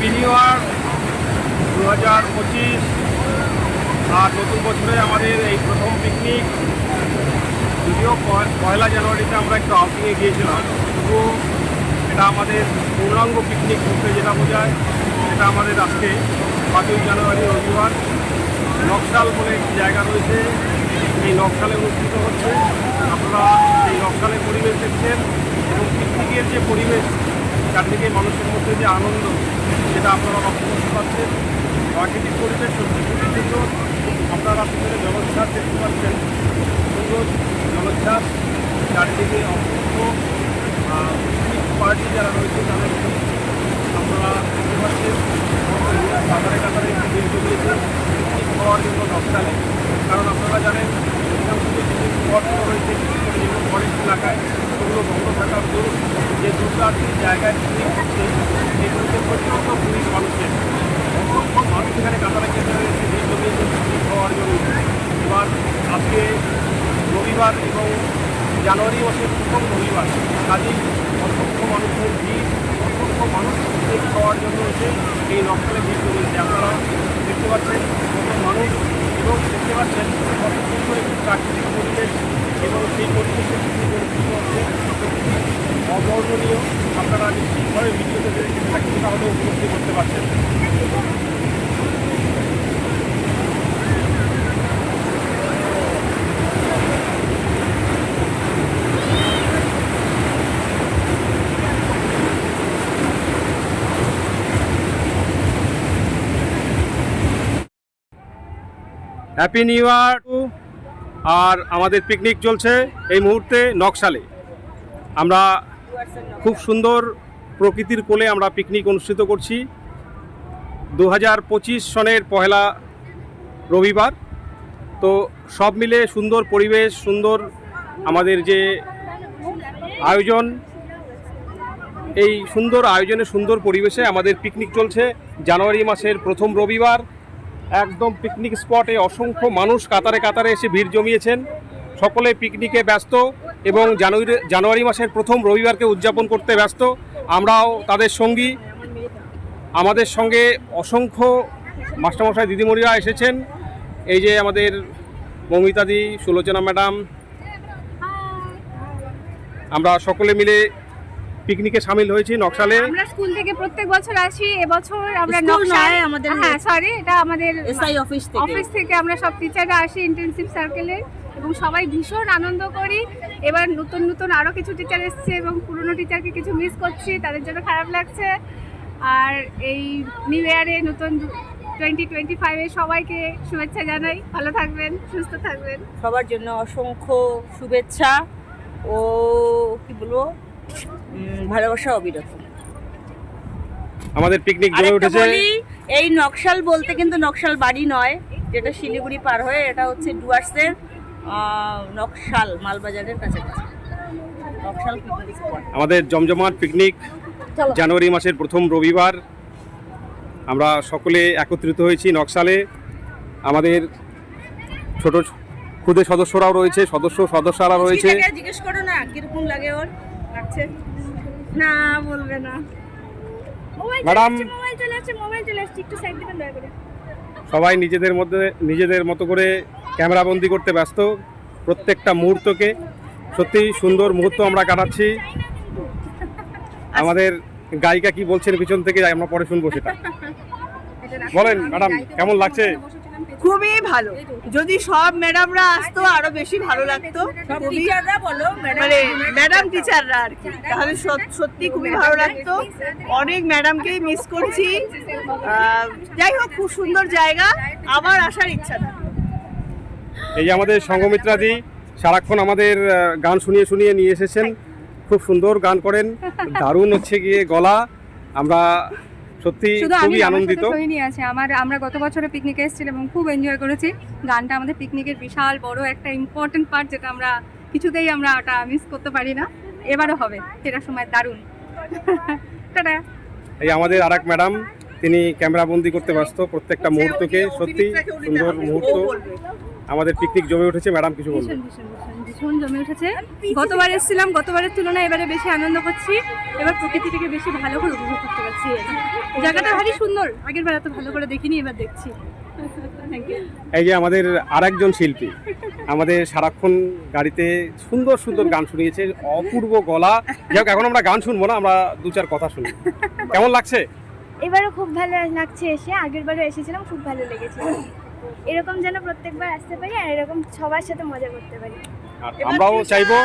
Happy new year 2025। আর নতুন বছরে আমাদের এই প্রথম পিকনিক। যদিও পয়লা জানুয়ারিতে আমরা একটু আউটিংয়ে গিয়েছিলাম, তবুও এটা আমাদের পূর্ণাঙ্গ পিকনিক বলতে যেটা বোঝায়, এটা আমাদের আজকে 5ই জানুয়ারি রবিবার নকশাল বলে একটি জায়গা রয়েছে, এই নকশালে অনুষ্ঠিত হচ্ছে। আপনারা এই নকশালের পরিবেশ দেখছেন এবং পিকনিকের যে পরিবেশ, চারদিকে মানুষের মধ্যে যে আনন্দ, সেটা আপনারা লক্ষ্য করতে পারছেন। প্রাকৃতিক পরিবেশ সত্যি খুবই সুন্দর। আপনারা পিছনে জলোচ্ছ্বাস দেখতে পাচ্ছেন, সুন্দর জলোচ্ছ্বাস। চারিদিকে অসংখ্য পিকনিক পার্টি যারা রয়েছে তাদেরকে আপনারা দেখতে পাচ্ছেন। কাতারে কাতারে ভিড় জমিয়েছে পিকনিক খাওয়ার জন্য নকশালে। কারণ আপনারা জানেন অধিকাংশ যে পিকনিক স্পটগুলো রয়েছে, বিশেষ করে যেগুলো ফরেস্ট এলাকায়, সেগুলো বন্ধ থাকার দরুন যে 2-4টি জায়গায় পিকনিক হচ্ছে, সেগুলোতে প্রচণ্ড ভিড় মানুষের। অসংখ্য মানুষ এখানে কাতারে কাতারে এসে ভিড় জমিয়েছে পিকনিক খাওয়ার জন্য। এবার আজকে রবিবার এবং জানুয়ারি মাসের প্রথম রবিবার, কাজেই অসংখ্য মানুষের ভিড়, অসংখ্য মানুষ পিকনিক খাওয়ার জন্য এসে এই নকশালে ভিড় জমিয়েছে। আপনারা দেখতে পাচ্ছেন কত মানুষ এবং দেখতে পাচ্ছেন কত সুন্দর একটি প্রাকৃতিক পরিবেশ এবং সেই পরিবেশে পিকনিক অনুষ্ঠিত হচ্ছে। অবর্ণনীয়। আপনারা নিশ্চিতভাবে ভিডিওতে দেখে থাকতে তাহলে উপলব্ধি করতে পারছেন। Happy new year. আর আমাদের পিকনিক চলছে এই মুহূর্তে নকশালে। আমরা খুব সুন্দর প্রকৃতির কোলে আমরা পিকনিক অনুষ্ঠিত করছি। 2025 সনের পহেলা রবিবার, তো সব মিলে সুন্দর পরিবেশ, সুন্দর আমাদের যে আয়োজন, এই সুন্দর আয়োজনে সুন্দর পরিবেশে আমাদের পিকনিক চলছে। জানুয়ারি মাসের প্রথম রবিবার, একদম পিকনিক স্পটে অসংখ্য মানুষ কাতারে কাতারে এসে ভিড় জমিয়েছেন। সকলে পিকনিকে ব্যস্ত এবং জানুয়ারি মাসের প্রথম রবিবারকে উদযাপন করতে ব্যস্ত। আমরাও তাদের সঙ্গী। আমাদের সঙ্গে অসংখ্য মাস্টারমশাই দিদিমণিরা এসেছেন। এই যে আমাদের মৌমিতাদি, সুলোচনা ম্যাডাম, আমরা সকলে মিলে পিকনিকে সামিল হয়েছি নকশালে। আমরা স্কুল থেকে প্রত্যেক বছর আসি। এবছর আমরা নকশালে, এটা আমাদের এসআই অফিস থেকে আমরা সব টিচাররা আসি ইন্টেনসিভ সার্কেলে এবং সবাই ভীষণ আনন্দ করি। এবার নতুন নতুন আরও কিছু টিচার এসছে এবং পুরনো টিচারকে কিছু মিস করছি, তাদের জন্য খারাপ লাগছে। আর এই নিউ ইয়ারে নতুন 2025-এ সবাইকে শুভেচ্ছা জানাই। ভালো থাকবেন, সুস্থ থাকবেন। সবার জন্য অসংখ্য শুভেচ্ছা ও কি বলবো, ভালোবাসা অবিরত। আমাদের পিকনিক জমে উঠেছে। এই নকশাল বলতে কিন্তু নকশাল বাড়ি নয়, যেটা শিলিগুড়ি পার হয়ে, এটা হচ্ছে ডুয়ার্সের নকশাল মালবাজারের কাছাকাছি নকশাল পিকনিক স্পট। আমাদের জমজমাট পিকনিক জানুয়ারি মাসের প্রথম রবিবার, আমরা সকলে একত্রিত হয়েছি নকশালে। আমাদের ছোট খুদে সদস্যরাও রয়েছে, সদস্যরা রয়েছে। জিজ্ঞেস করো না কিরকম লাগে ওর লাগছে। না বলবে না। ম্যাডাম, মোবাইল চলে আসছে, একটু সাইড দিবেন দয়া করে। সবাই নিজেদের মতো করে ক্যামেরাবন্দি করতে ব্যস্ত প্রত্যেকটা মুহূর্তকে। সত্যি সুন্দর মুহূর্ত আমরা কাটাচ্ছি। আমাদের গায়িকা কি বলছেন পিছন থেকে, আমরা পরে শুনবো সেটা। বলেন ম্যাডাম, কেমন লাগছে? খুবই ভালো। যদি সব ম্যাডামরা আসতো আরো বেশি ভালো লাগতো। মানে ম্যাডাম টিচাররা আর কি, তাহলে সত্যি খুবই ভালো লাগতো। অনেক ম্যাডামকেই মিস করছি। যাই হোক, খুব সুন্দর জায়গা, আবার আসার ইচ্ছা থাকে। এই যে আমাদের সঙ্গমিত্রাদি সারাক্ষণ আমাদের গান শুনিয়ে নিয়ে এসেছেন। খুব সুন্দর গান করেন, দারুণ হচ্ছে গিয়ে গলা। আমরা সত্যি খুবই আনন্দিত। আমরা গত বছরে পিকনিকে এসেছিলাম এবং খুব এনজয় করেছি। গানটা আমাদের পিকনিকের বিশাল বড় একটা ইম্পর্টেন্ট পার্ট, যেটা আমরা কিছুতেই ওটা মিস করতে পারি না। এবারও হবে, সেটা সময় দারুণ। টাটা। এই আমাদের আরেক ম্যাডাম, তিনি ক্যামেরাবন্দি করতে ব্যস্ত প্রত্যেকটা মুহূর্তকে। সত্যি সুন্দর মুহূর্ত। আমাদের পিকনিক জমে উঠেছে, ম্যাডাম কিছু বলবেন? ভীষণ জমে উঠেছে। গতবার এসেছিলাম, গতবারের তুলনায় এবারে বেশি আনন্দ করছি। এবার প্রকৃতিটাকে বেশি ভালো করে উপভোগ করতে পারছি। জায়গাটা ভারী সুন্দর, আগের বার এত ভালো করে দেখিনি, এবার দেখছি। এই যে আমাদের আরেকজন শিল্পী আমাদের সারাক্ষণ গাড়িতে সুন্দর সুন্দর গান শুনিয়েছে, অপূর্ব গলা। যাই হোক, এখন আমরা গান শুনবো না, আমরা দু চার কথা শুনি। কেমন লাগছে? এবারও খুব ভালো লাগছে এসে, আগের বারও এসেছিলাম, খুব ভালো লেগেছে। এরকম যেন প্রত্যেকবার আসতে পারি আর এরকম সবার সাথে মজা করতে পারি। আর আমরাও চাইবো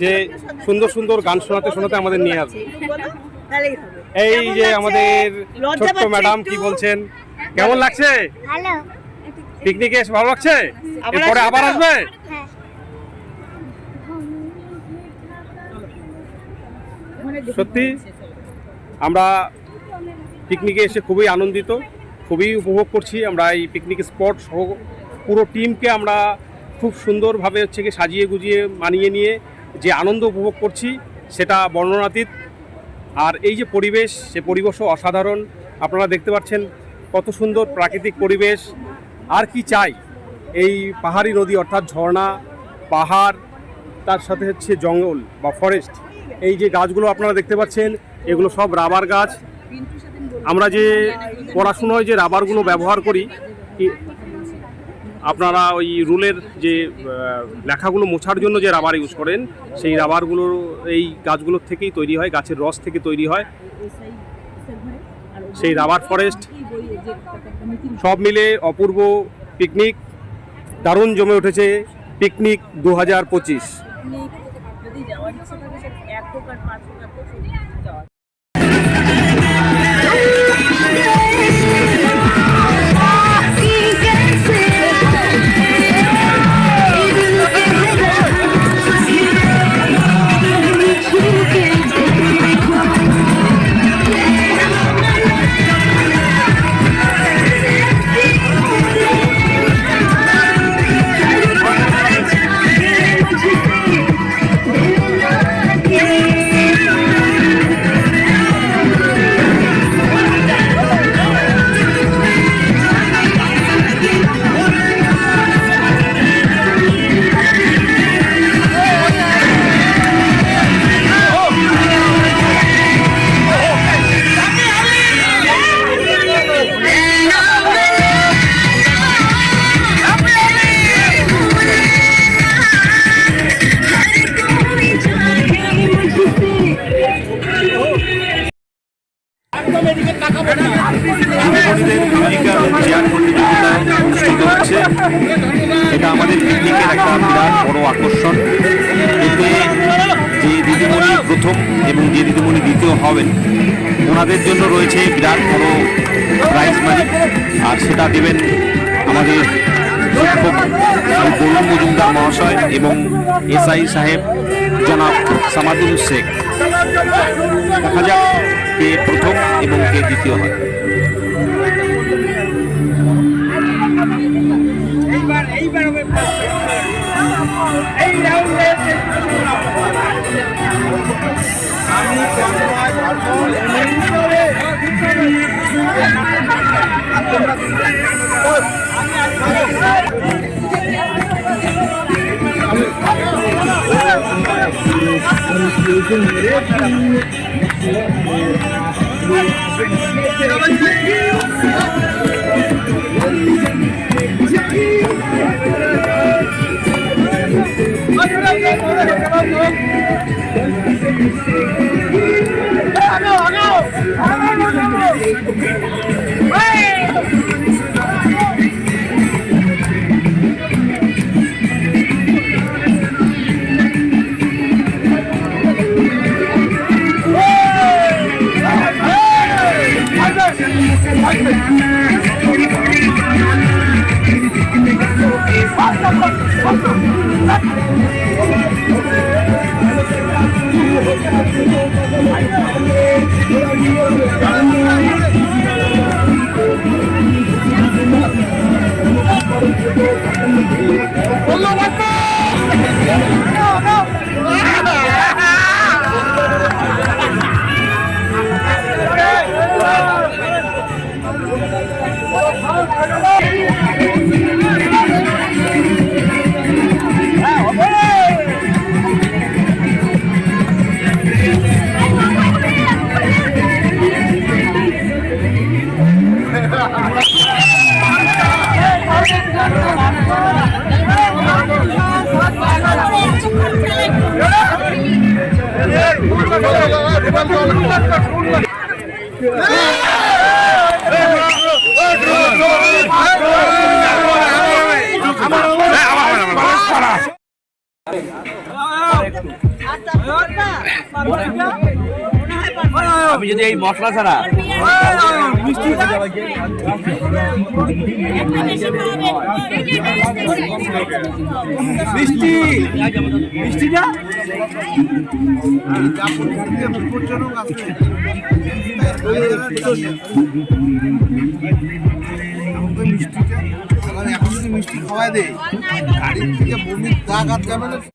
যে সুন্দর সুন্দর গান শোনাতে শোনাতে আমাদের নিয়ে আসবে। এই যে আমাদের ছোট্ট ম্যাডাম কি বলছেন, কেমন লাগছে? ভালো। পিকনিকে এসে ভালো লাগছে? এরপরে আবার আসবে? হ্যাঁ। সত্যি আমরা পিকনিকে এসে খুবই আনন্দিত, খুবই উপভোগ করছি। আমরা এই পিকনিক স্পট সহ পুরো টিমকে আমরা খুব সুন্দরভাবে হচ্ছে কি সাজিয়ে গুজিয়ে মানিয়ে নিয়ে যে আনন্দ উপভোগ করছি সেটা বর্ণনাতীত। আর এই যে পরিবেশ, সে পরিবেশও অসাধারণ। আপনারা দেখতে পাচ্ছেন কত সুন্দর প্রাকৃতিক পরিবেশ। আর কি চাই? এই পাহাড়ি নদী অর্থাৎ ঝর্ণা, পাহাড়, তার সাথে হচ্ছে জঙ্গল বা ফরেস্ট। এই যে গাছগুলো আপনারা দেখতে পাচ্ছেন, এগুলো সব রাবার গাছ। আমরা যে পড়াশোনায় যে রাবারগুলো ব্যবহার করি, আপনারা ওই রুলের যে লেখাগুলো মোছার জন্য যে রাবার ইউজ করেন, সেই রাবারগুলো এই গাছগুলোর থেকেই তৈরি হয়, গাছের রস থেকে তৈরি হয়। সেই রাবার ফরেস্ট সব মিলে অপূর্ব পিকনিক, দারুণ জমে উঠেছে পিকনিক 2025। এটা আমাদের পিকনিকের একটা বিরাট বড় আকর্ষণ। এতে যে দিদিমণি প্রথম এবং যে দিদিমণি দ্বিতীয় হবেন, ওনাদের জন্য রয়েছে বিরাট বড় প্রাইজ মানি। আর সেটা দেবেন আমাদের শিক্ষক বরুণ মজুমদার মহাশয় এবং এসআই সাহেব জনাব সামাদুল শেখ। দেখা যাক কে প্রথম এবং কে দ্বিতীয় হয়। আমি যদি এই মশলা ছাড়া মিষ্টি মিষ্টিটা এখন যদি মিষ্টি খাওয়াই দেয় গাড়ির থেকে বমির দাগ আর যাবে না।